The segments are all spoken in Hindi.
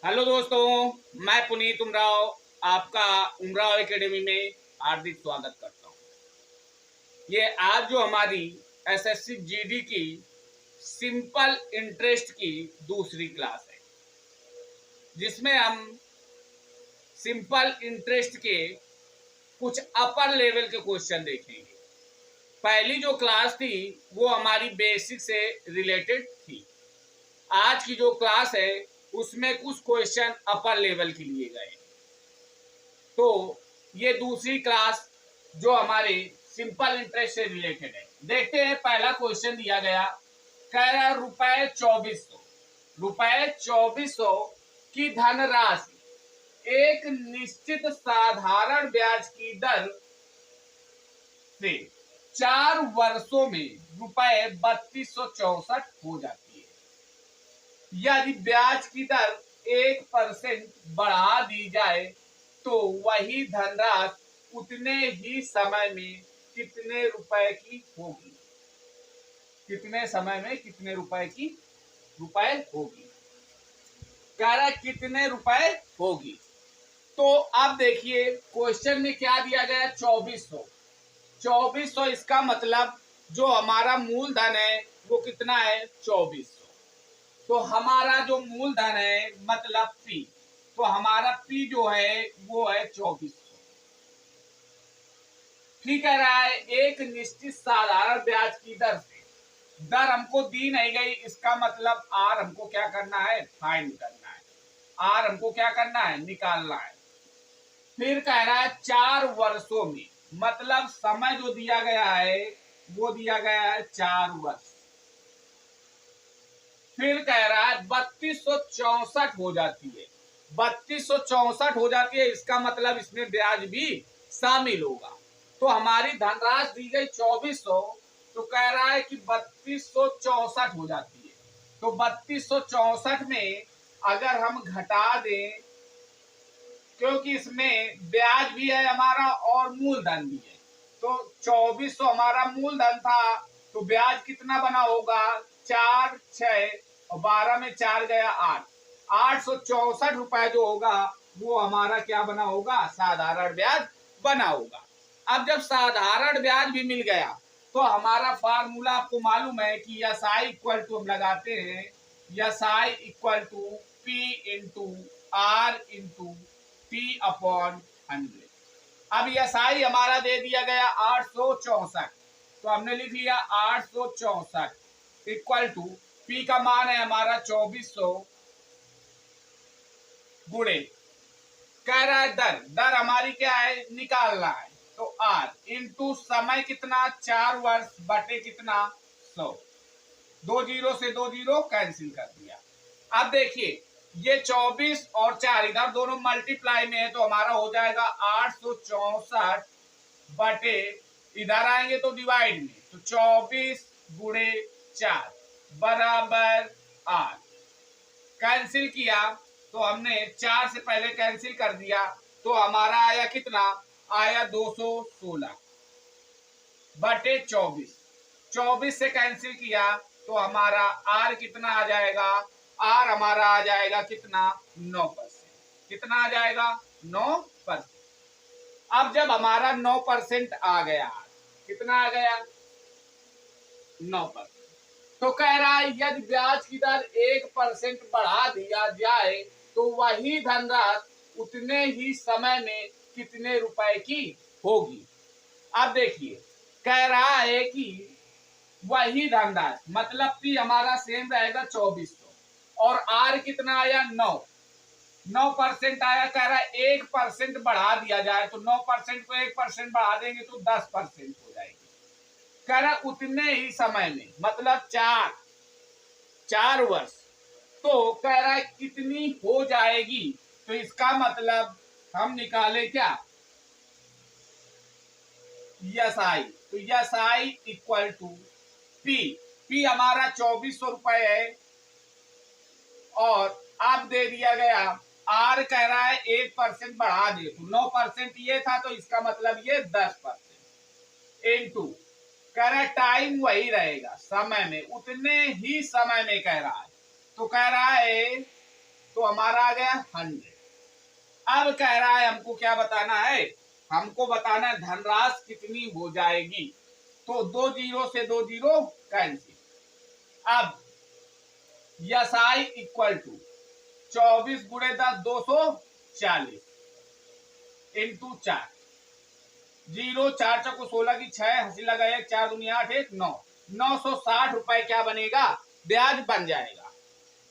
हेलो दोस्तों, मैं पुनीत उमराव आपका उमराव एकेडमी में हार्दिक स्वागत करता हूँ। ये आज जो हमारी एसएससी जीडी की सिंपल इंटरेस्ट की दूसरी क्लास है, जिसमें हम सिंपल इंटरेस्ट के कुछ अपर लेवल के क्वेश्चन देखेंगे। पहली जो क्लास थी वो हमारी बेसिक से रिलेटेड थी। आज की जो क्लास है उसमें कुछ क्वेश्चन अपर लेवल के लिए गए। तो ये दूसरी क्लास जो हमारे सिंपल इंटरेस्ट से रिलेटेड है। देखते हैं, पहला क्वेश्चन दिया गया, कह रहा रुपए 2400 की धनराशि एक निश्चित साधारण ब्याज की दर से 4 वर्षों में रुपए 3264 हो जाती है। यदि ब्याज की दर 1% बढ़ा दी जाए तो वही धनराशि उतने ही समय में कितने रुपए की होगी। कितने समय में कितने रुपए होगी, कह रहा है कितने रुपए होगी। तो अब देखिए क्वेश्चन में क्या दिया गया, 2400। इसका मतलब जो हमारा मूलधन है वो कितना है, 2400। तो हमारा जो मूलधन है मतलब पी, तो हमारा पी जो है वो है 2400। ठीक कह रहा है एक निश्चित साधारण ब्याज की दर से, दर हमको दी नहीं गई, इसका मतलब आर हमको क्या करना है, फाइंड करना है। आर हमको क्या करना है, निकालना है। फिर कह रहा है 4 वर्षों में, मतलब समय जो दिया गया है वो दिया गया है 4 वर्ष। फिर कह रहा है 3264 हो जाती है। 3264 हो जाती है, इसका मतलब इसमें ब्याज भी शामिल होगा। तो हमारी धनराशि दी गई 2400, तो कह रहा है कि 3264 हो जाती है। तो 3264 में अगर हम घटा दें, क्योंकि इसमें ब्याज भी है हमारा और मूलधन भी है, तो 2400 हमारा मूलधन था, तो ब्याज कितना बना होगा, 4 6 और 12 में 4 गया 8, 864 रुपए जो होगा वो हमारा क्या बना होगा, साधारण ब्याज बना होगा। अब जब साधारण ब्याज भी मिल गया तो हमारा फार्मूला आपको मालूम है कि एस आई इक्वल टू हम लगाते हैं, S I equal to P into R into P upon 100। अब एस आई हमारा दे दिया गया 864, तो हमने लिख लिया 864 इक्वल टू पी का मान है हमारा 2400 गुणे, कह रहा है दर हमारी क्या है, निकालना है, तो आर इंटू समय कितना, 4 वर्ष बटे कितना 100। 2 जीरो से 2 जीरो कैंसिल कर दिया। अब देखिए ये 24 और 4 इधर दोनों मल्टीप्लाई में है, तो हमारा हो जाएगा 864 बटे, इधर आएंगे तो डिवाइड में, तो 24 गुणे 4 बराबर 8। कैंसिल किया तो हमने 4 से पहले कैंसिल कर दिया, तो हमारा आया कितना, आया 216 बटे 24। 24 से कैंसिल किया तो हमारा आर कितना आ जाएगा, आर हमारा आ जाएगा कितना, 9%। कितना आ जाएगा, 9%। अब जब हमारा 9% आ गया, कितना आ गया, 9%, तो कह रहा है यदि ब्याज की दर 1% बढ़ा दिया जाए तो वही धनराशि उतने ही समय में कितने रुपए की होगी। अब देखिए कह रहा है कि वही धनराशि, मतलब पी हमारा सेम रहेगा 2400 और आर कितना आया, 9% आया। कह रहा है 1% बढ़ा दिया जाए, तो 9% को 1% बढ़ा देंगे तो 10% हो जाएगी। कह रहा उतने ही समय में, मतलब 4 वर्ष, तो कह रहा है कितनी हो जाएगी। तो इसका मतलब हम निकाले क्या, यस आई, तो S I equal to P हमारा 2400 रुपए है और अब दे दिया गया आर, कह रहा है 1% बढ़ा दे, तो 9% ये था, तो इसका मतलब ये 10% इनटू, कह रहा है टाइम वही रहेगा, समय में, उतने ही समय में कह रहा है, तो कह रहा है तो हमारा आ गया 100। अब कह रहा है हमको क्या बताना है, हमको बताना है धनराशि कितनी हो जाएगी। तो 2 जीरो से 2 जीरो कैंसिल। अब यसाई इक्वल टू 24 गुणे 10 240 इंटू 4, 0 4 चौको 16 की 6, हंसी लगा 1 4 दुनिया 8 1 9, 960 रुपए क्या बनेगा, ब्याज बन जाएगा।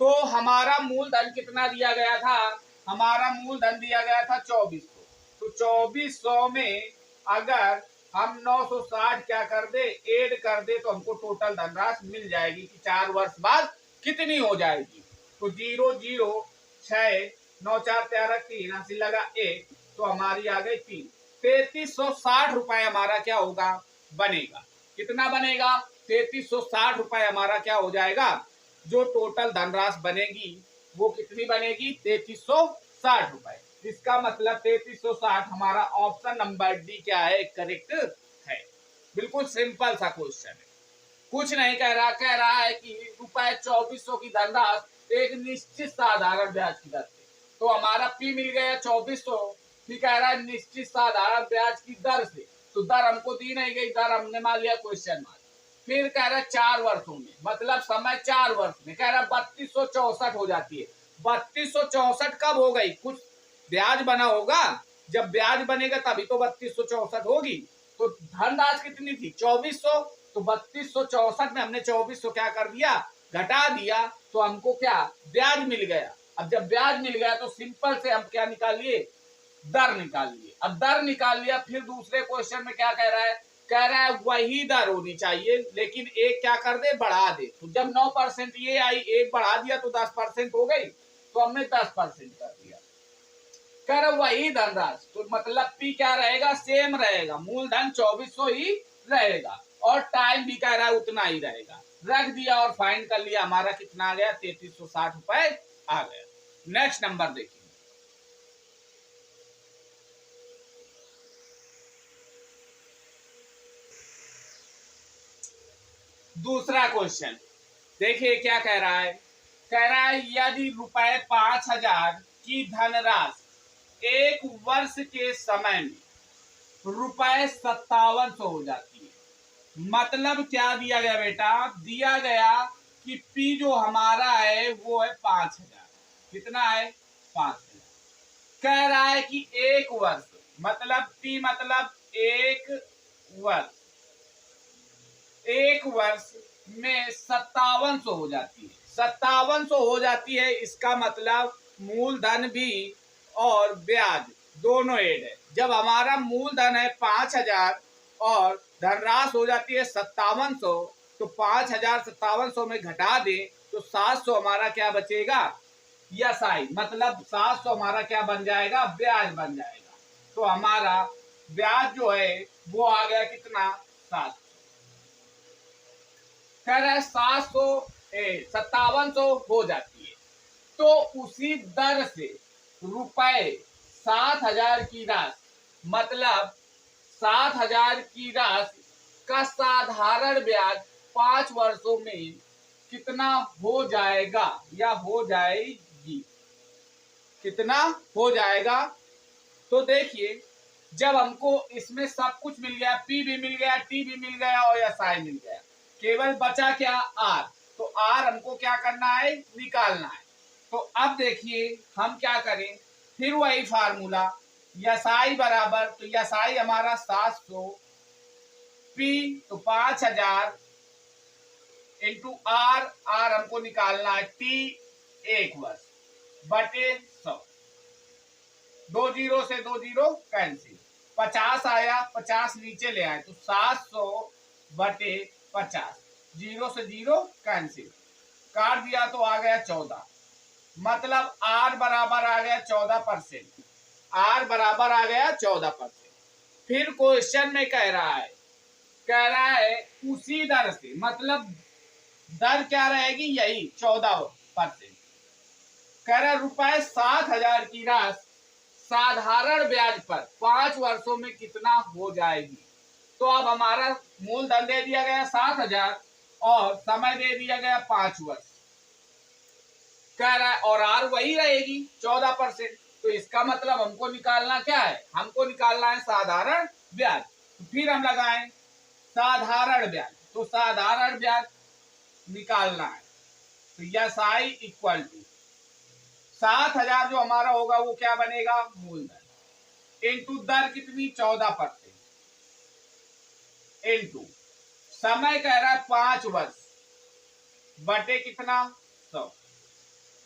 तो हमारा मूलधन कितना दिया गया था, हमारा मूलधन दिया गया था 2400। तो 2400 में अगर हम 960 क्या कर दे, ऐड कर दे, तो हमको टोटल धनराशि मिल जाएगी कि 4 वर्ष बाद कितनी हो जाएगी। तो 0 0 6 9 4 13 3 हंसी लगा 1, तो हमारी आ गई 3, 3360 रुपए हमारा क्या होगा, बनेगा। कितना बनेगा, 3360 रुपए हमारा क्या हो जाएगा, जो टोटल धनराशि बनेगी वो कितनी बनेगी, 3360 रुपए। इसका मतलब 3360 हमारा ऑप्शन नंबर डी क्या है, करेक्ट है। बिल्कुल सिंपल सा क्वेश्चन है, कुछ नहीं कह रहा है कि रुपए 2400 की धनराशि एक निश्चित साधारण ब्याज की दर से। तो हमारा पी मिल गया 2400, फिर कह रहा है निश्चित साधारण ब्याज की दर से। तो दर हमको दी नहीं गई, दर हमने मान लिया क्वेश्चन मार्क। फिर कह रहा है 4 वर्षों में, मतलब समय 4 वर्ष में। कह रहा 3264 हो जाती है। 3264 कब हो गई, कुछ ब्याज बना होगा, जब ब्याज बनेगा तभी तो 3264 होगी। तो धनराशि कितनी थी 2400, तो 3264 में हमने 2400 क्या कर दिया, घटा दिया, तो हमको क्या ब्याज मिल गया। अब जब ब्याज मिल गया तो सिंपल से हम क्या निकाल लिए, दर निकाल लिए। अब दर निकाल लिया, फिर दूसरे क्वेश्चन में क्या कह रहा है वही दर होनी चाहिए, लेकिन एक क्या कर दे, बढ़ा दे। तो जब 9% ये आई, एक बढ़ा दिया तो 10% हो गई, तो हमने 10% कर दिया। कह रहा वही धनराशि, तो मतलब पी क्या रहेगा, सेम रहेगा, मूलधन 2400 ही रहेगा, और टाइम भी कह रहा है उतना ही रहेगा। रख दिया और फाइंड कर लिया, हमारा कितना आ गया, 3360 रुपए आ गया। नेक्स्ट नंबर देखिए, दूसरा क्वेश्चन देखिए क्या कह रहा है। कह रहा है यदि रुपए 5000 की धनराशि एक वर्ष के समय में रुपए 5700 हो जाती है। मतलब क्या दिया गया बेटा, दिया गया कि पी जो हमारा है वो है 5000। कितना है, 5000। कह रहा है कि एक वर्ष, मतलब पी मतलब एक वर्ष में 5700 हो जाती है। 5700 हो जाती है, इसका मतलब मूलधन भी और ब्याज दोनों ऐड है। जब हमारा मूलधन है 5000 और धनराशि हो जाती है 5700, तो 5000 5700 में घटा दे तो 700 हमारा क्या बचेगा, यसाई, मतलब 700 हमारा क्या बन जाएगा, ब्याज बन जाएगा। तो हमारा ब्याज जो है वो आ गया कितना, 700। कह रहा है 5700 हो जाती है। तो उसी दर से रुपए 7000 की राशि, मतलब 7000 की राशि का साधारण ब्याज 5 वर्षों में कितना हो जाएगा या हो जाएगी, कितना हो जाएगा। तो देखिए जब हमको इसमें सब कुछ मिल गया, पी भी मिल गया, टी भी मिल गया और एसआई मिल गया, केवल बचा क्या, आर। तो आर हमको क्या करना है, निकालना है। तो अब देखिए हम क्या करें, फिर वही फार्मूला, यसाई बराबर, तो यसाई हमारा 700, पी तो 5000 इंटू आर, आर हमको निकालना है टी, एक वर्ष बटे 100। 2 जीरो से 2 जीरो कैंसिल, 50 आया, 50 नीचे ले आए, तो 700 बटे 50, 0 से 0 कैंसिल, काट दिया तो आ गया 14। मतलब आर बराबर आ गया 14%, आर बराबर आ गया 14%। फिर क्वेश्चन में कह रहा है उसी दर से, मतलब दर क्या रहेगी, यही 14%। कह रहा है रुपए 7000 की राशि साधारण ब्याज पर 5 वर्षों में कितना हो जाएगी। तो अब हमारा मूलधन दे दिया गया 7000 और समय दे दिया गया 5 वर्ष। कह रहा है, और आर वही रहेगी 14%। तो इसका मतलब हमको निकालना क्या है, हमको निकालना है साधारण ब्याज। तो फिर हम लगाएं साधारण ब्याज, तो साधारण ब्याज निकालना है। तो यस आई इक्वल टू 7,000 जो हमारा होगा वो क्या बनेगा, मूलधन इनटू दर कितनी 14% इनटू समय कह रहा है 5 वर्ष बटे कितना 100,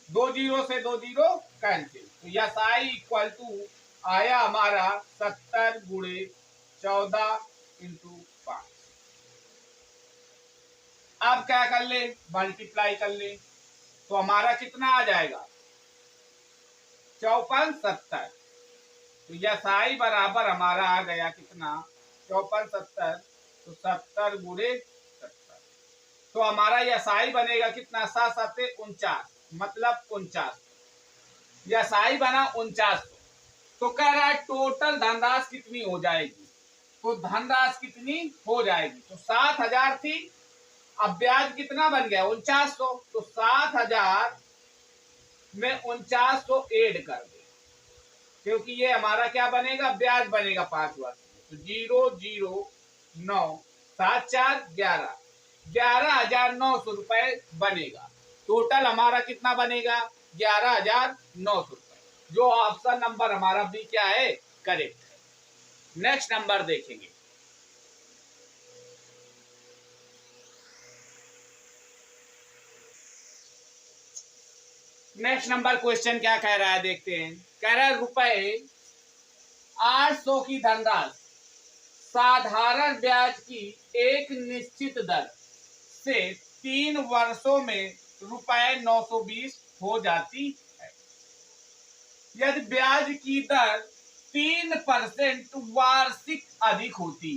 2 जीरो से 2 जीरो कैंसिल। तो यस आई इक्वल टू आया हमारा 70 गुणे 14 इंटू 5। अब क्या कर ले, मल्टीप्लाई कर ले, तो हमारा कितना आ जाएगा 5470। तो यस आई बराबर हमारा आ गया कितना 5470, तो 70 गुणे 70। तो हमारा यस आई बनेगा कितना 7×7 = 49, मतलब 49। यस आई बना 49। तो कह रहा है टोटल धनराशि कितनी हो जाएगी, तो धनराशि कितनी हो जाएगी, तो 7,000 थी, अब ब्याज कितना बन गया 4900। तो 7,000 में 4900 ऐड कर दे, क्योंकि ये हमारा क्या बनेगा ब्याज बनेगा 5 वर्ष में। तो 009 7 4 11, 11,900 रुपए बनेगा। टोटल हमारा कितना बनेगा 11,900 रुपए, जो ऑप्शन नंबर हमारा बी क्या है, करेक्ट है। नेक्स्ट नंबर देखेंगे। नेक्स्ट नंबर क्वेश्चन क्या कह रहा है, देखते हैं। कह रहा है रुपए 800 की धनराशि साधारण ब्याज की एक निश्चित दर से 3 वर्षों में रुपए 920 हो जाती है। यदि ब्याज की दर 3% वार्षिक अधिक होती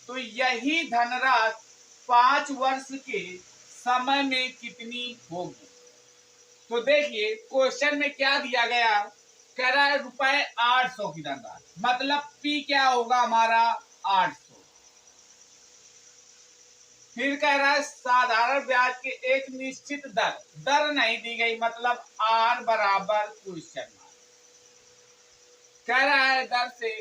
तो यही धनराशि 5 वर्ष के समय में कितनी होगी। तो देखिए क्वेश्चन में क्या दिया गया, कह रहा है रुपए 800 की धनराशि, मतलब पी क्या होगा हमारा 800। फिर कह रहा है साधारण ब्याज के एक निश्चित दर, दर नहीं दी गई, मतलब आर बराबर क्वेश्चन मार्क। कह रहा है दर से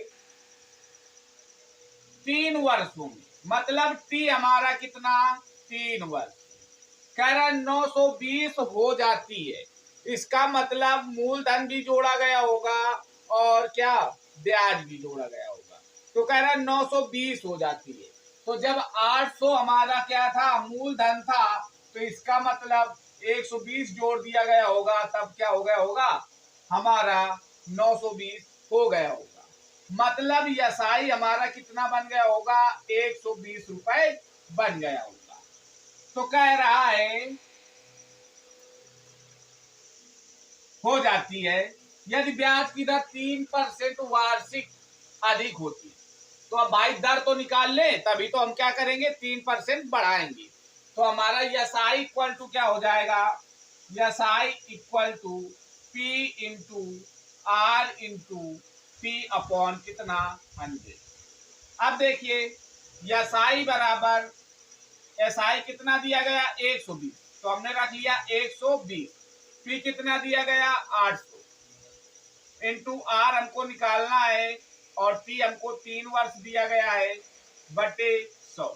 3 वर्षों में, मतलब टी हमारा कितना 3 वर्ष। कह रहा है 920 हो जाती है, इसका मतलब मूलधन भी जोड़ा गया होगा और क्या ब्याज भी जोड़ा गया होगा। तो कह रहा है 920 हो जाती है। तो जब 800 हमारा क्या था मूलधन था, तो इसका मतलब 120 जोड़ दिया गया होगा, तब क्या हो गया होगा हमारा 920 हो गया होगा। मतलब यसाई हमारा कितना बन गया होगा 120 रुपए बन गया होगा। तो कह रहा है हो जाती है यदि ब्याज की दर 3% वार्षिक अधिक होती है। तो अब भाई दर तो निकाल ले, तभी तो हम क्या करेंगे 3% बढ़ाएंगे। तो हमारा यसाई इक्वल टू क्या हो जाएगा, SI equal to P into R into P upon कितना 100। अब देखिए यसाई बराबर, एसआई कितना दिया गया 120, तो हमने रख लिया 120। पी कितना दिया गया 800 इंटू आर हमको निकालना है, और टी हमको 3 वर्ष दिया गया है बटे 100,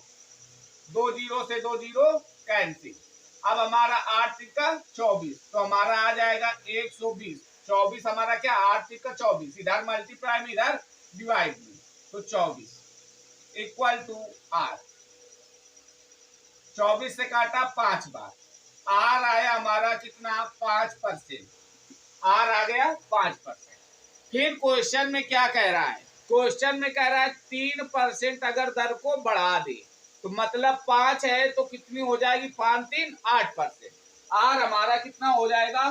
2 जीरो से 2 जीरो कैंसिल। अब हमारा 8 का 24, तो हमारा आ जाएगा 120। 24 हमारा क्या 8 का 24, इधर मल्टीप्लाई में इधर डिवाइड में, तो 24 इक्वल टू आर। 24 से काटा 5 बार, आर आया हमारा कितना 5%, आर आ गया 5%। फिर क्वेश्चन में क्या कह रहा है, क्वेश्चन में कह रहा है 3% अगर दर को बढ़ा दे, तो मतलब 5 है तो कितनी हो जाएगी 5 3 8%। आर हमारा कितना हो जाएगा,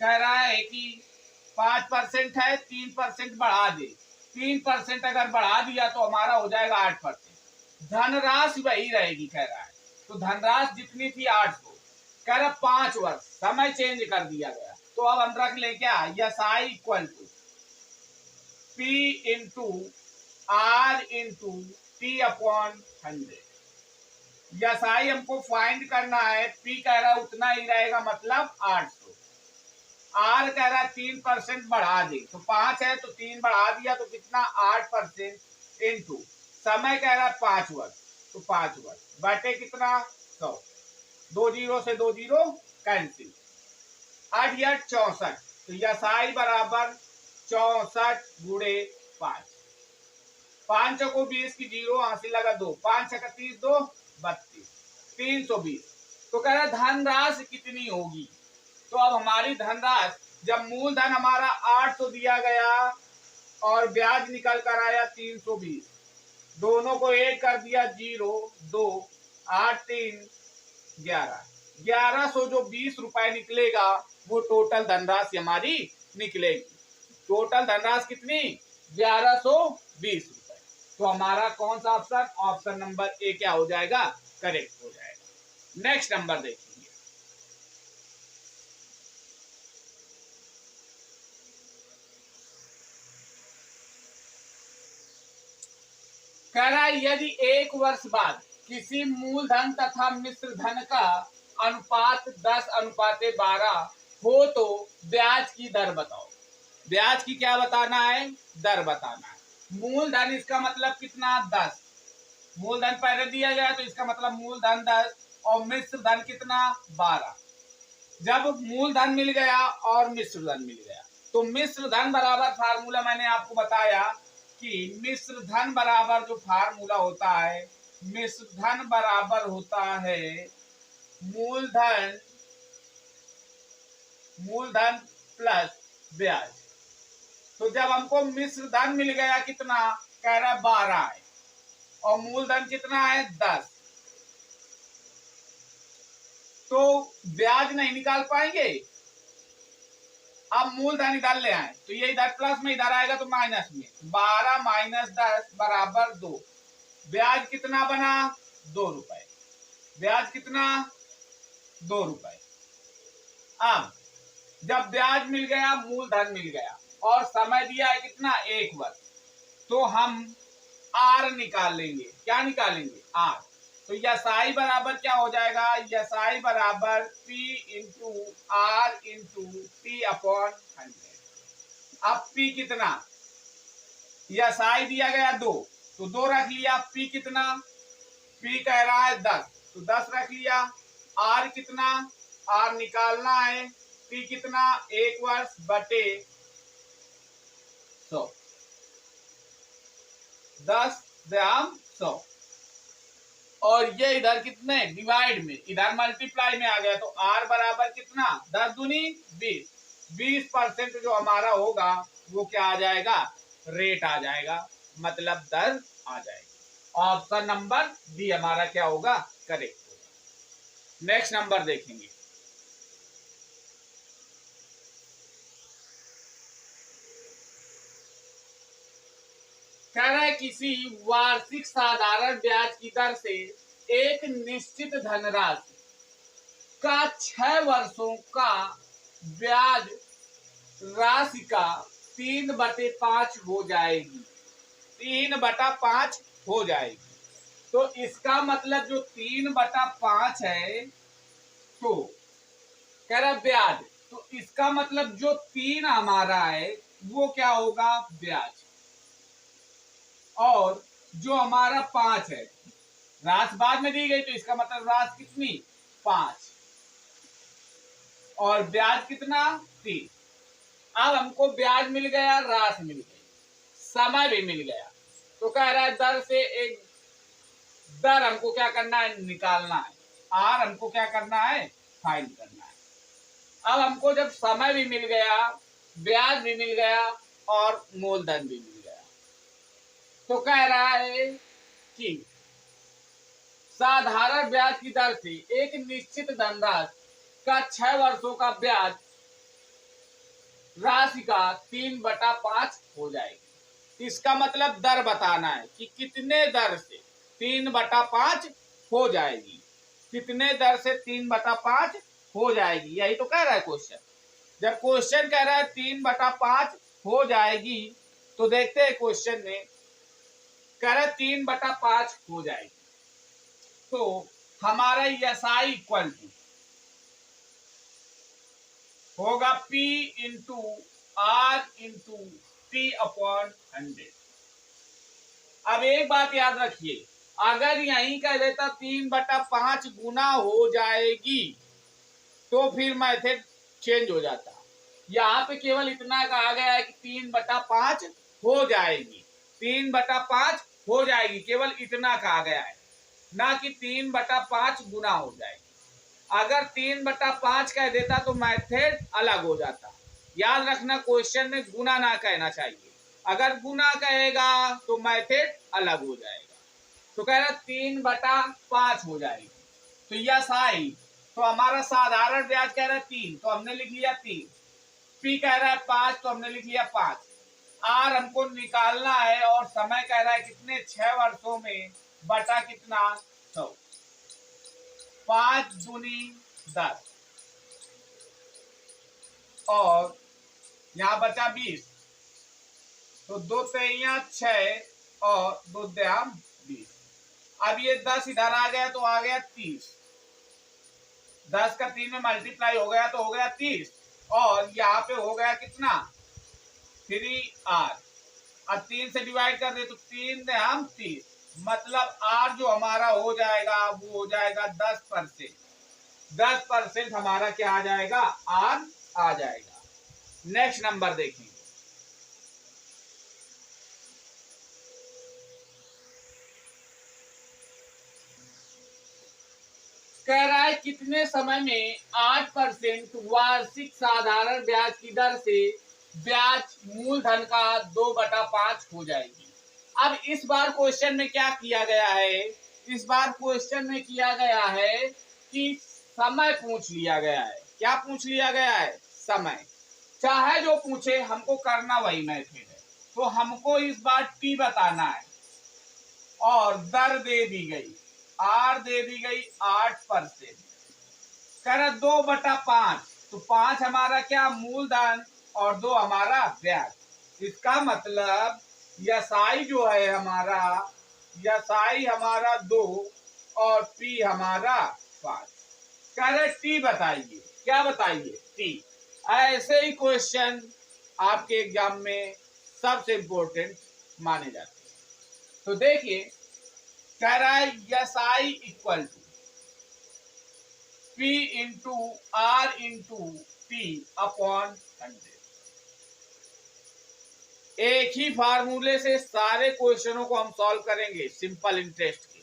कह रहा है कि 5% है 3% बढ़ा दे, 3% अगर बढ़ा दिया तो हमारा हो जाएगा 8%। धनराशि वही रहेगी कह रहा है, तो धनराशि जितनी थी 800, कह रहा 5 वर्ष, समय चेंज कर दिया गया। तो अब हम रख ले क्या SI equal to P into R into T upon 100। SI हमको फाइंड करना है, पी कह रहा है उतना ही रहेगा, मतलब 800 आर कह रहा है 3% बढ़ा दे, तो 5 है तो 3 बढ़ा दिया तो कितना 8% इंटू समय कह रहा है 5 वर्ष, तो 5 वर्ष बटे कितना 100, 2 जीरो से 2 जीरो कैंसिल, 8 या 64, तो यसाई बराबर 64 गुणे 5, 5 को 20 की जीरो हासिल लगा 2, 5 31 2 32, 320। तो कह रहा धनराशि कितनी होगी। तो अब हमारी धनराशि जब मूलधन हमारा 800 दिया गया और ब्याज निकल कर आया 320, दोनों को ऐड कर दिया 0 2 8 3 11, 1100 जो 20 रुपए निकलेगा वो टोटल धनराशि हमारी निकलेगी। टोटल धनराशि कितनी 1120 रुपए। तो हमारा कौन सा ऑप्शन, ऑप्शन नंबर ए क्या हो जाएगा, करेक्ट हो जाएगा। नेक्स्ट नंबर देखेंगे, कह रहा है यदि 1 वर्ष बाद किसी मूलधन तथा मिश्र धन का अनुपात 10:12 हो तो ब्याज की दर बताओ। ब्याज की क्या बताना है, दर बताना है। मूलधन इसका मतलब कितना 10, मूलधन पहले दिया गया तो इसका मतलब मूलधन 10 और मिश्र धन कितना 12। जब मूलधन मिल गया और मिश्र धन मिल गया तो मिश्र धन बराबर फार्मूला मैंने आपको बताया कि मिश्र धन बराबर जो फार्मूला होता है, मिश्र धन बराबर होता है मूलधन मूलधन प्लस ब्याज। तो जब हमको मिश्र धन मिल गया कितना, कह रहा 12 है और मूलधन कितना है 10, तो ब्याज नहीं निकाल पाएंगे। अब मूलधन इधर ले आए तो ये इधर प्लस में, इधर आएगा तो माइनस में, 12 माइनस 10 बराबर 2, ब्याज कितना बना 2 रुपए, ब्याज कितना 2 रुपए। अब जब ब्याज मिल गया, मूलधन मिल गया और समय दिया है कितना 1 वर्ष, तो हम आर निकाल लेंगे। क्या निकालेंगे, आर। तो यसाई बराबर क्या हो जाएगा, यसाई बराबर P into R into T upon 100। अब पी कितना, यसाई दिया गया 2 तो 2 रख लिया, पी कितना, पी कह रहा है 10 तो 10 रख लिया, आर कितना, आर निकालना है, पी कितना 1 वर्ष बटे 100, 10 ग्राम 100, और ये इधर कितने डिवाइड में, इधर मल्टीप्लाई में आ गया तो आर बराबर कितना 10 दूनी 20, 20% जो हमारा होगा वो क्या आ जाएगा, रेट आ जाएगा, मतलब दर आ जाएगी। ऑप्शन नंबर डी हमारा क्या होगा, करेक्ट होगा। नेक्स्ट नंबर देखेंगे, कह रहा है किसी वार्षिक साधारण ब्याज की दर से एक निश्चित धनराशि का 6 वर्षों का ब्याज राशि का 3/5 हो जाएगी, 3/5 हो जाएगी। तो इसका मतलब जो 3/5 है, तो कह रहा ब्याज, तो इसका मतलब जो 3 हमारा है वो क्या होगा ब्याज, और जो हमारा 5 है, राशि बाद में दी गई तो इसका मतलब राशि कितनी 5 और ब्याज कितना 3। अब हमको ब्याज मिल गया, राशि मिल गई, समय भी मिल गया, तो कह रहा है दर से एक दर हमको क्या करना है, निकालना है, आर हमको क्या करना है, फाइंड करना है। अब हमको जब समय भी मिल गया, ब्याज भी मिल गया और मूलधन भी मिल गया, तो कह रहा है कि साधारण ब्याज की दर से एक निश्चित धनराशि का 6 वर्षों का ब्याज राशि का 3/5 हो जाएगी। इसका मतलब दर बताना है कि कितने दर से 3/5 हो जाएगी, कितने दर से 3/5 हो जाएगी, यही तो कह रहा है क्वेश्चन। जब क्वेश्चन कह रहा है 3/5 हो जाएगी तो देखते हैं क्वेश्चन में कह रहा है 3/5 हो जाएगी, तो हमारा यसाई इक्वल टू होगा P into R into T upon 100। अब एक बात याद रखिए, अगर यहीं कह देता 3/5 गुना हो जाएगी तो फिर मेथड चेंज हो जाता। यहाँ पे केवल इतना कहा गया है कि 3/5 हो जाएगी, 3/5 हो जाएगी, केवल इतना कहा गया है, ना कि 3/5 गुना हो जाएगी। अगर 3/5 कह देता तो मेथड अलग हो जाता। याद रखना, क्वेश्चन में गुना ना कहना चाहिए, अगर गुना कहेगा तो मेथड अलग हो जाएगा। तो कह रहा 3/5 हो जाएगी, तो यस आई। तो हमारा साधारण ब्याज कह रहा है 3, तो हमने लिख लिया 3। पी कह रहा है 5, तो हमने लिख लिया 5। आर हमको निकालना है और समय कह रहा है कितने, 6 वर्षों में, बटा कितना, 100। 5 दूनी 10 और यहाँ बचा 20, तो 2 3 6 और 2 3 20। अब ये 10 इधर आ गया तो आ गया 30, 10 का 3 में मल्टीप्लाई हो गया तो हो गया 30, और यहाँ पे हो गया कितना, 3R। अब 3 से डिवाइड कर दे तो 3 हम 30, मतलब R जो हमारा हो जाएगा वो हो जाएगा 10%। 10% हमारा क्या आ जाएगा, R आ जाएगा। नेक्स्ट नंबर देखेंगे। कह रहा है कितने समय में 8% वार्षिक साधारण ब्याज की दर से ब्याज मूलधन का 2/5 हो जाएगी। अब इस बार क्वेश्चन में क्या किया गया है, इस बार क्वेश्चन में किया गया है कि समय पूछ लिया गया है। क्या पूछ लिया गया है, समय। चाहे जो पूछे, हमको करना वही मेथड है। तो हमको इस बार टी बताना है और दर दे दी गई, आर दे दी गई 8%। कह रहा 2/5, तो 5 हमारा क्या, मूलधन, और 2 हमारा ब्याज। इसका मतलब यसाई जो है हमारा, यसाई हमारा 2 और पी हमारा 5। कह रहे टी बताइए, क्या बताइए, टी। ऐसे ही क्वेश्चन आपके एग्जाम में सबसे इंपॉर्टेंट माने जाते हैं। तो देखिए, कह रहा है S I equal to P into R into T upon 100। एक ही फार्मूले से सारे क्वेश्चनों को हम सॉल्व करेंगे सिंपल इंटरेस्ट के।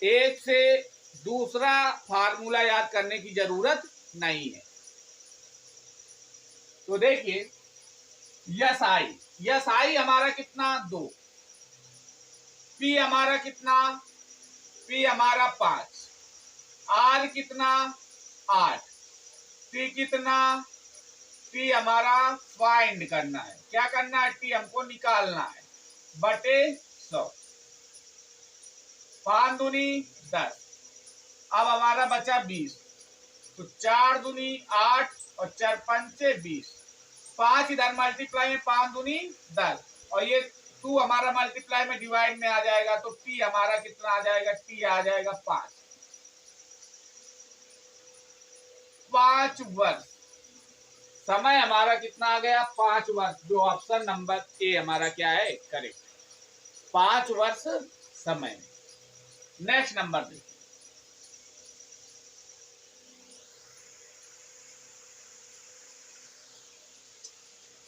एक से दूसरा फार्मूला याद करने की जरूरत नहीं है। तो देखिए, यस आई हमारा कितना, 2। पी हमारा कितना, पी हमारा 5। आर कितना, 8। टी कितना, टी हमारा फाइंड करना है। क्या करना है, टी हमको निकालना है, बटे 100। 5 दूनी 10, अब हमारा बचा 20, तो 4 दूनी 8 और 4 पंचे 20। 5 इधर मल्टीप्लाई में 5 दूनी 10, और ये 2 हमारा मल्टीप्लाई में डिवाइड में आ जाएगा, तो टी हमारा कितना आ जाएगा, टी आ जाएगा 5। 5 वर्ष। समय हमारा कितना आ गया, 5 वर्ष, जो ऑप्शन नंबर ए हमारा क्या है, करेक्ट। 5 वर्ष समय। नेक्स्ट नंबर देखिए,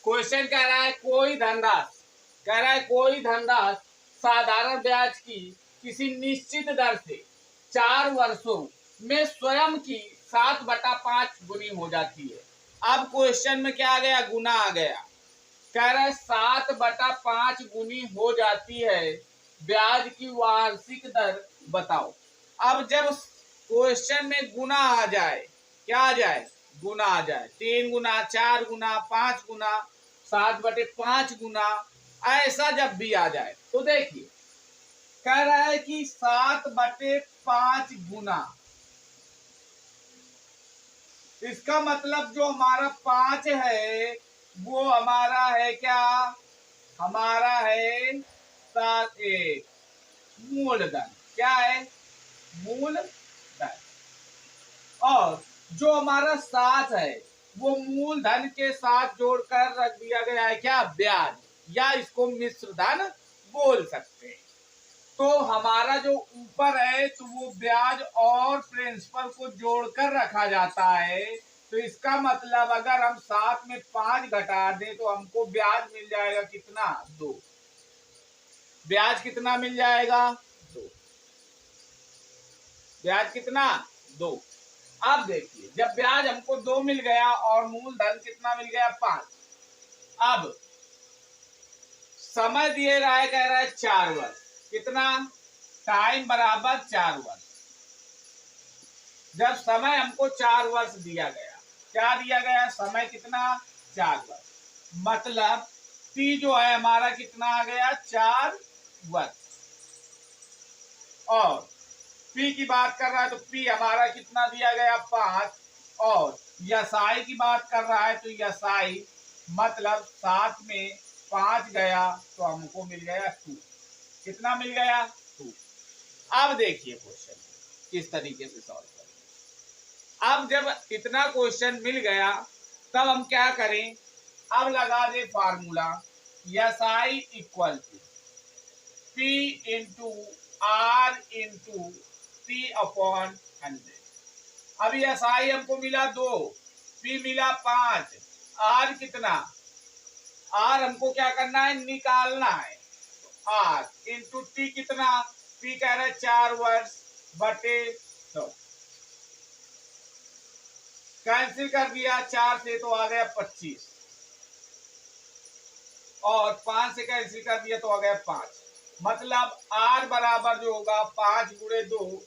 क्वेश्चन कह रहा है कोई धनराशि, कह रहा है कोई धनराशि साधारण ब्याज की किसी निश्चित दर से 4 वर्षों में स्वयं की 7/5 गुनी हो जाती है। अब क्वेश्चन में क्या आ गया, गुना आ गया। कह रहा है 7/5 गुनी हो जाती है, ब्याज की वार्षिक दर बताओ। अब जब क्वेश्चन में गुना आ जाए, क्या आ जाए, गुना आ जाए, 3 गुना, 4 गुना, 5 गुना, 7/5 गुना, ऐसा जब भी आ जाए तो देखिए, कह रहा है कि 7/5 गुना, इसका मतलब जो हमारा 5 है वो हमारा है क्या, हमारा है 7 मूलधन। क्या है, मूलधन। और जो हमारा 7 है वो मूलधन के साथ जोड़कर रख दिया गया है क्या, ब्याज, या इसको मिश्र धन बोल सकते हैं। तो हमारा जो ऊपर है तो वो ब्याज और प्रिंसिपल को जोड़कर रखा जाता है। तो इसका मतलब अगर हम 7 में 5 घटा दें तो हमको ब्याज मिल जाएगा कितना, 2। ब्याज कितना मिल जाएगा, 2। ब्याज कितना, 2। अब देखिए जब ब्याज हमको 2 मिल गया और मूलधन कितना मिल गया, 5। अब समय दिए रहा है, कह रहा है 4 वर्ष। कितना, टाइम बराबर 4 वर्ष। जब समय हमको 4 वर्ष दिया गया, क्या दिया गया, समय कितना, 4 वर्ष, मतलब टी जो है हमारा कितना आ गया, 4 वर्ष। और पी की बात कर रहा है तो पी हमारा कितना दिया गया, 5। और यसाई की बात कर रहा है तो यसाई मतलब 7 में 5 गया तो हमको मिल गया 2। कितना मिल गया, 2। अब देखिए क्वेश्चन किस तरीके से सॉल्व करें। अब जब इतना क्वेश्चन मिल गया तब हम क्या करें, अब लगा दे formula, SI equal to P into R into P upon 100। अब यसाई हमको मिला 2, पी मिला 5, आर कितना, आर हमको क्या करना है, निकालना है। तो आर इंटू टी कितना, पी कह रहा है 4 वर्ष बटे 100। कैंसिल कर दिया, 4 से तो आ गया 25 और 5 से कैंसिल कर दिया तो आ गया 5। मतलब आर बराबर जो होगा 5 गुणे 2,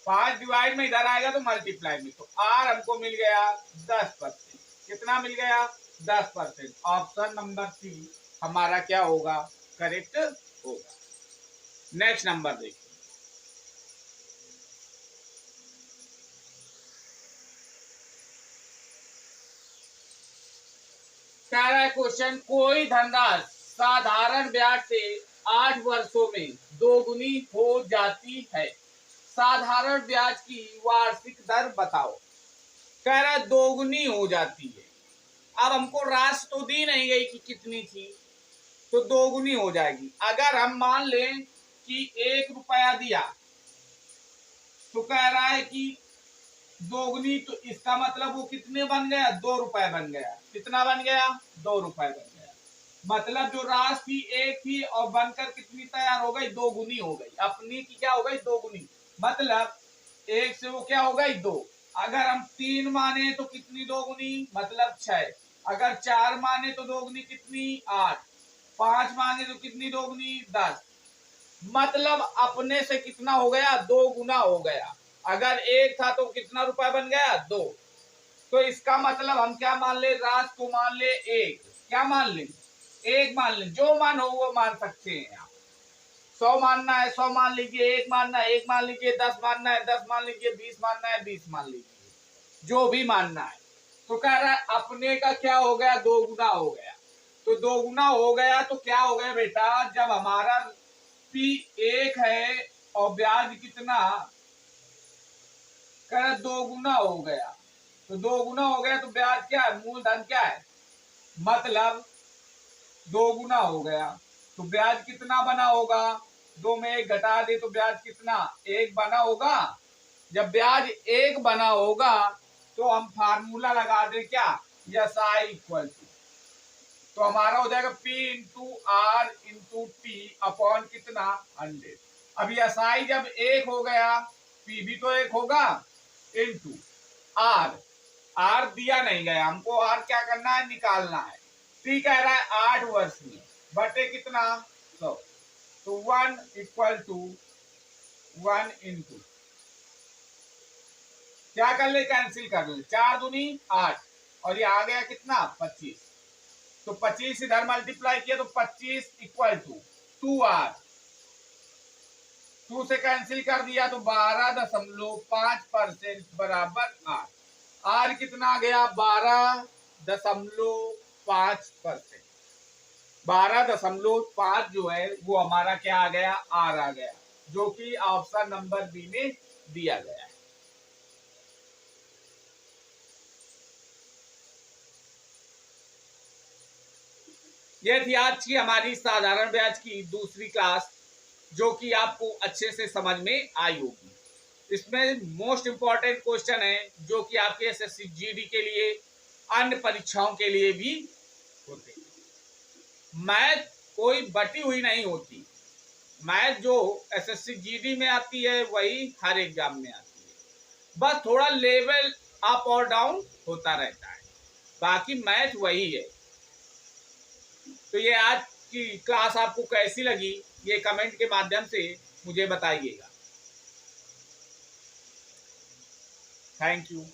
5 डिवाइड में इधर आएगा तो मल्टीप्लाई में, तो आर हमको मिल गया 10%। कितना मिल गया, 10%। ऑप्शन नंबर सी हमारा क्या होगा, करेक्ट होगा। नेक्स्ट नंबर देखिए, कह रहा है क्वेश्चन, कोई धनराशि साधारण ब्याज से 8 वर्षों में दोगुनी हो जाती है, साधारण ब्याज की वार्षिक दर बताओ। कह रहा है दोगुनी हो जाती है। अब हमको राशि तो दी नहीं गई कि कितनी थी, तो दोगुनी हो जाएगी। अगर हम मान लें कि 1 रुपया दिया तो कह रहा है कि दोगुनी, तो इसका मतलब वो कितने बन गया, 2 रुपए बन गया। कितना बन गया, 2 रुपए बन गया। मतलब जो राशि थी 1 थी और बनकर कितनी तैयार हो गई, दोगुनी हो गई। अपनी की क्या हो गई, दोगुनी। मतलब 1 से वो क्या हो गई, 2। अगर हम 3 माने तो कितनी दोगुनी, मतलब 6। अगर 4 माने तो दोगुनी कितनी, 8। 5 माने तो कितनी दोगुनी, 10। मतलब अपने से कितना हो गया, 2 गुना हो गया। अगर 1 था तो कितना रुपया बन गया, 2। तो इसका मतलब हम क्या मान ले, राशि को मान ले 1। क्या मान ले, 1 मान ले। जो मान हो वो मान सकते हैं आप। 100 मानना है 100 मान लीजिए, 1 मानना है 1 मान लीजिए, 10 मानना है 10 मान लीजिए, 20 मानना है 20 मान लीजिए, जो भी मानना है। तो कह रहा है अपने का क्या हो गया, 2 गुना हो गया। तो 2 गुना हो गया तो क्या हो गया बेटा, जब हमारा पी 1 है और ब्याज कितना, कह रहा 2 गुना हो गया। तो 2 गुना हो गया तो ब्याज क्या है, मूलधन क्या है, मतलब 2 गुना हो गया। तो ब्याज कितना बना होगा, 2 में 1 घटा दे तो ब्याज कितना, 1 बना होगा। जब ब्याज 1 बना होगा तो हम फार्मूला लगा दे क्या, यसाई इक्वल टू, तो हमारा हो जाएगा P into R into T upon कितना, 100। अब यसाई जब 1 हो गया, P भी तो 1 होगा, इंटू आर, आर दिया नहीं गया हमको, आर क्या करना है, निकालना है। टी कह रहा है 8 वर्ष में बटे कितना, 100। तो 1 इक्वल टू 1 इंटू, क्या कर ले, कैंसिल कर ले, 4 दूनी 8 और ये आ गया कितना, 25। तो 25 इधर मल्टीप्लाई किया तो 25 इक्वल टू 2R, 2 से कैंसिल कर दिया तो 12.5% बराबर R। R कितना आ गया, 12.5%। 12.5 जो है वो हमारा क्या आ गया, R आ गया, जो कि ऑप्शन नंबर बी में दिया गया है। ये थी आज की हमारी साधारण ब्याज की दूसरी क्लास, जो कि आपको अच्छे से समझ में आई होगी। इसमें मोस्ट इंपॉर्टेंट क्वेश्चन है जो कि आपके एसएससी जीडी के लिए, अन्य परीक्षाओं के लिए भी होते हैं। मैथ कोई बटी हुई नहीं होती, मैथ जो एसएससी जीडी में आती है वही हर एग्जाम में आती है, बस थोड़ा लेवल अप और डाउन होता रहता है, बाकी मैथ वही है। तो ये आज की क्लास आपको कैसी लगी, ये कमेंट के माध्यम से मुझे बताइएगा। Thank you.